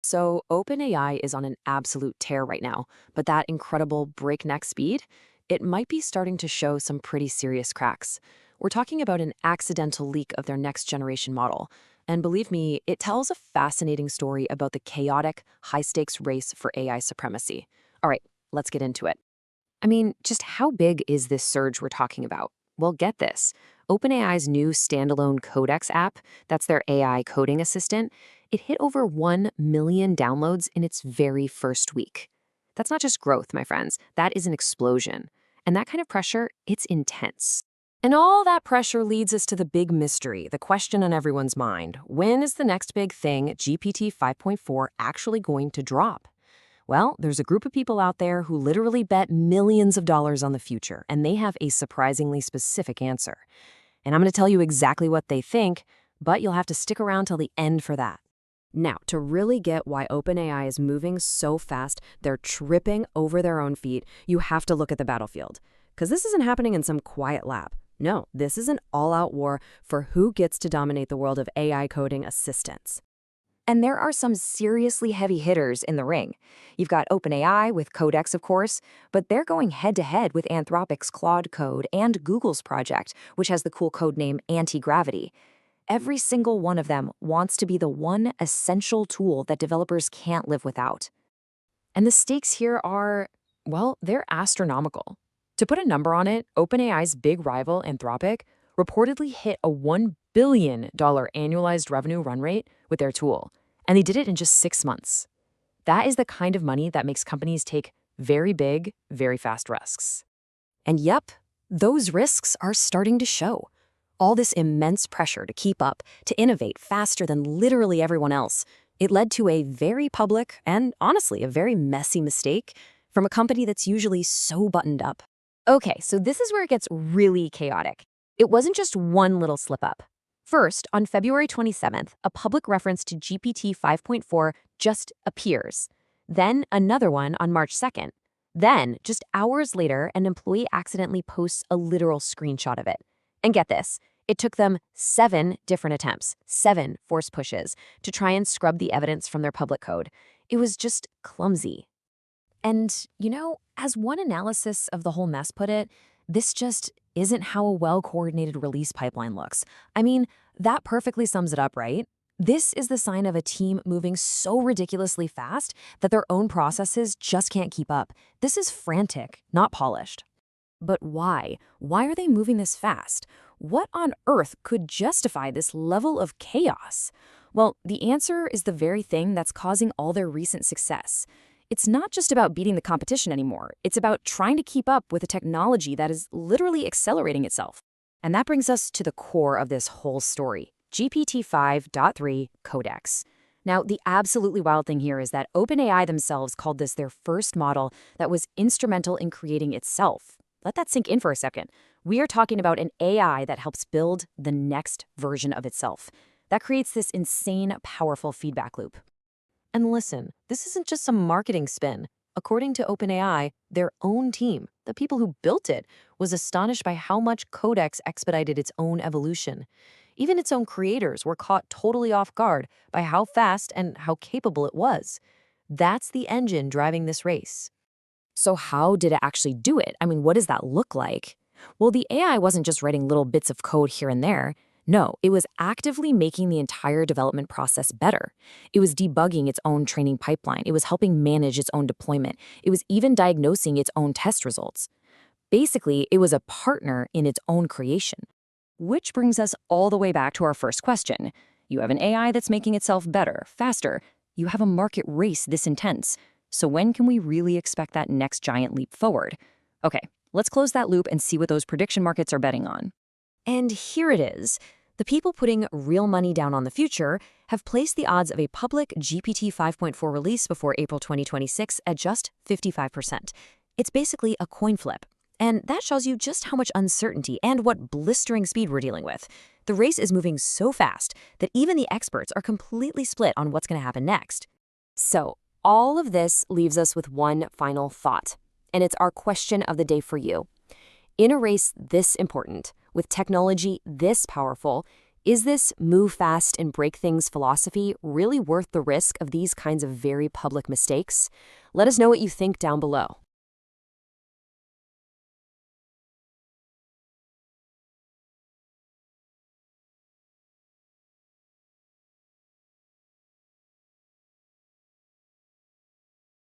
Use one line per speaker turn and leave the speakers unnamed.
So, OpenAI is on an absolute tear right now, but that incredible breakneck speed, it might be starting to show some pretty serious cracks. We're talking about an accidental leak of their next generation model. And believe me, it tells a fascinating story about the chaotic, high stakes race for AI supremacy. All right, let's get into it. I mean, just how big is this surge we're talking about? Well, get this. OpenAI's new standalone Codex app, that's their AI coding assistant, it hit over 1 million downloads in its very first week. That's not just growth, my friends. That is an explosion. And that kind of pressure, it's intense. And all that pressure leads us to the big mystery, the question on everyone's mind. When is the next big thing, GPT 5.4, actually going to drop? Well, there's a group of people out there who literally bet millions of dollars on the future, and they have a surprisingly specific answer. And I'm going to tell you exactly what they think, but you'll have to stick around till the end for that. Now, to really get why OpenAI is moving so fast, they're tripping over their own feet, you have to look at the battlefield. Because this isn't happening in some quiet lab. No, this is an all-out war for who gets to dominate the world of AI coding assistants. And there are some seriously heavy hitters in the ring. You've got OpenAI with Codex, of course, but they're going head-to-head with Anthropic's Claude code and Google's project, which has the cool code name Anti-Gravity. Every single one of them wants to be the one essential tool that developers can't live without. And the stakes here are, well, they're astronomical. To put a number on it, OpenAI's big rival, Anthropic, reportedly hit a $1 billion annualized revenue run rate with their tool. And they did it in just 6 months. That is the kind of money that makes companies take very big, very fast risks. And yep, those risks are starting to show. All this immense pressure to keep up, to innovate faster than literally everyone else, it led to a very public and, honestly, a very messy mistake from a company that's usually so buttoned up. Okay, so this is where it gets really chaotic. It wasn't just one little slip-up. First, on February 27th, a public reference to GPT 5.4 just appears. Then another one on March 2nd. Then, just hours later, an employee accidentally posts a literal screenshot of it. And get this, it took them 7 different attempts, 7 force pushes, to try and scrub the evidence from their public code. It was just clumsy. And, as one analysis of the whole mess put it, this just isn't how a well-coordinated release pipeline looks. I mean, that perfectly sums it up, right? This is the sign of a team moving so ridiculously fast that their own processes just can't keep up. This is frantic, not polished. But why? Why are they moving this fast? What on earth could justify this level of chaos? Well, the answer is the very thing that's causing all their recent success. It's not just about beating the competition anymore. It's about trying to keep up with a technology that is literally accelerating itself. And that brings us to the core of this whole story, GPT-5.3 Codex. Now, the absolutely wild thing here is that OpenAI themselves called this their first model that was instrumental in creating itself. Let that sink in for a second. We are talking about an AI that helps build the next version of itself. That creates this insane, powerful feedback loop. And listen, this isn't just some marketing spin. According to OpenAI, their own team, the people who built it, was astonished by how much Codex expedited its own evolution. Even its own creators were caught totally off guard by how fast and how capable it was. That's the engine driving this race. So how did it actually do it? I mean, what does that look like? Well, the AI wasn't just writing little bits of code here and there. No, it was actively making the entire development process better. It was debugging its own training pipeline. It was helping manage its own deployment. It was even diagnosing its own test results. Basically, it was a partner in its own creation. Which brings us all the way back to our first question. You have an AI that's making itself better, faster. You have a market race this intense. So when can we really expect that next giant leap forward? Okay, let's close that loop and see what those prediction markets are betting on. And here it is. The people putting real money down on the future have placed the odds of a public GPT 5.4 release before April 2026 at just 55%. It's basically a coin flip. And that shows you just how much uncertainty and what blistering speed we're dealing with. The race is moving so fast that even the experts are completely split on what's going to happen next. So, all of this leaves us with one final thought, and it's our question of the day for you. In a race this important, with technology this powerful,
Is this move fast and break things philosophy really worth the risk of these kinds of very public mistakes? Let us know what you think down below.